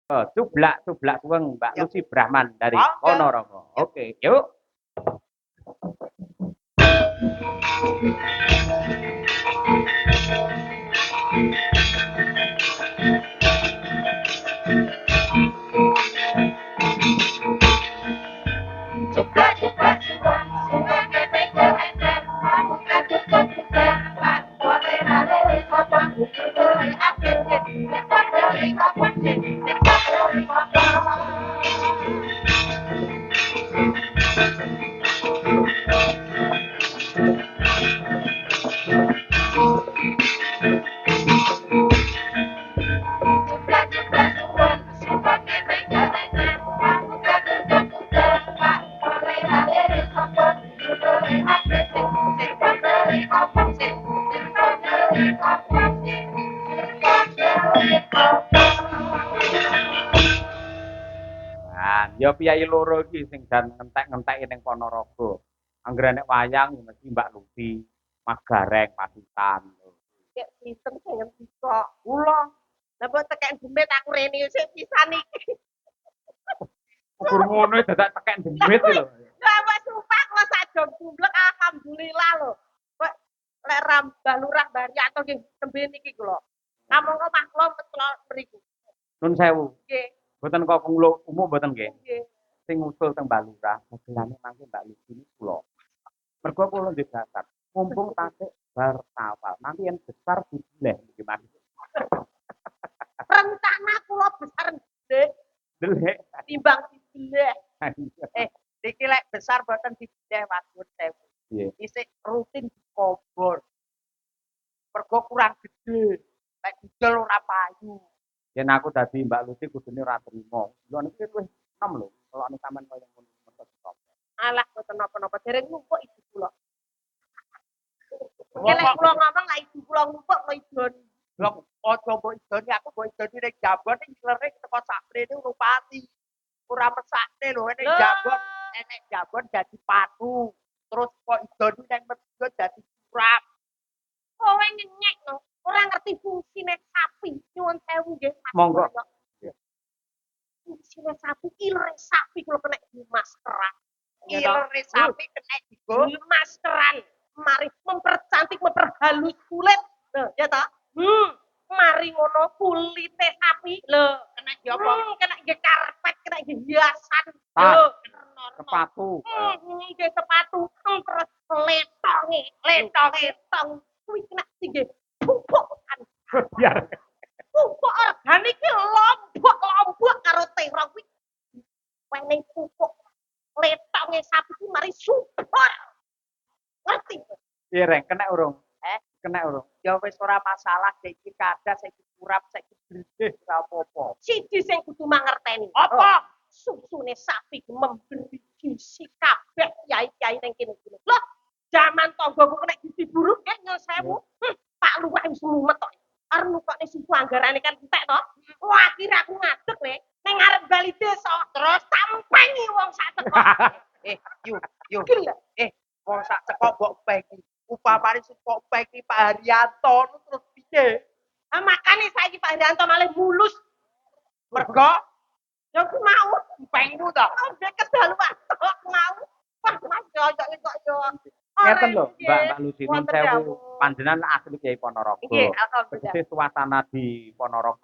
Cublak Cublak Suweng Mbak Ya. Lucy Brahman dari Oke. Ponorogo. Oke, yuk. Nah, ya piyai loro iki sing jan ngentek-ngenteki ning Ponorogo. Anggere nek wayang mesti Mbak Lucy, Mas Gareng, Pasutan. Kayak sistem sing ngerti kok. Kula. Lah mbok tekek demit aku rene sing pisan iki. Ukur ngono dadak tekek demit lho. Lah mbok sumpah kula sak jam jumblek alhamdulillah lho. Mbok lek Mbah Lurah Baryanto nggih tembe niki kula. Namung omah kula metlo mriku. Nun sewu. Nggih. Mboten kok kula umum mboten nggih. Nggih. Sing ngusul teng Mbak Lurah, dagelane mangke Mbak Lucy niku kula. Mergo kula nggih dasar. Mumpung tasik bar awal. Nanti yang besar dibileh nggih Mas. Rencana kula besar gede Delek. timbang dibileh. Niki lek besar boten dibileh Mas Nur sewu. Nggih. Isih rutin dikobor. Mergo kurang gede. Lek didol ora payu. Yen aku dadi Mbak Lucy kudune ora trimo. Lho niki wis 6 lho. Kalau nek sampean koyo ngono Alah boten napa-napa dereng ngumpuk ibu kula. Nek kula ngomong lek ibu kula ngumpuk kok idoni. Lho aja mbok idoni aku mbok idoni ning Jambon ning lere teko saprene Rupati. Ora mesakne lho ning Jambon, enek Jambon dadi patu. Terus kok idoni ning Medio dadi curang. Kowe nyenyek no, ora ngerti fungsine sapi. Nyuwun sewu nggih. Monggo. Fungsine sapi ilere sapi kula kena maskeran. Ilere sapi kena digo Maskeran. Mari mempercantik, memperhalus kulit. Lho, ya toh? Mari ngono kulite sapi. Lho, kena di apa? Kena nggih karpet, kena nggih hiasan. Tas. Lho, Sepatu. nggih sepatu. Terus letonge tong kuwi kena nggih pupuk. Biar Pupuk organik ki lombok karo terong kuwi. Wene pupuk letonge sapi ki mari subur. Ngerti? ireng kena urung? Kena urung. Ya wis ora masalah iki kadas iki kurap iki brideh ora apa-apa. Siji sing kudu mangerteni. Apa? Susune sapi memberi gizi kabeh kiai-kiai ning kene iki. Loh, jaman tanggoku kena gizi buruk nggih nyuwun sewu. Pak Luwih wis mumet kok. Arep nukokne susu anggarane kan entek to. Wah, akhire aku ngadeg le ning ngarep bali desa. Terus tampengi wong sak teko. Yo. Wong sak teko mbok peki. Upamane kok peki Pak Haryanto terus piye? Ah makane saiki Pak Haryanto malih mulus. Mergo Ya ku mau pengmu to. Ndek kedaluan tok mau. Wah, Mas yo kok yo. Ngeten lho, Mbak Lucy nun Wonten sewu. dawuh. Panjenengan asli Kiai Ponorogo. Nggih, alhamdulillah. Tegese suasana di Ponorogo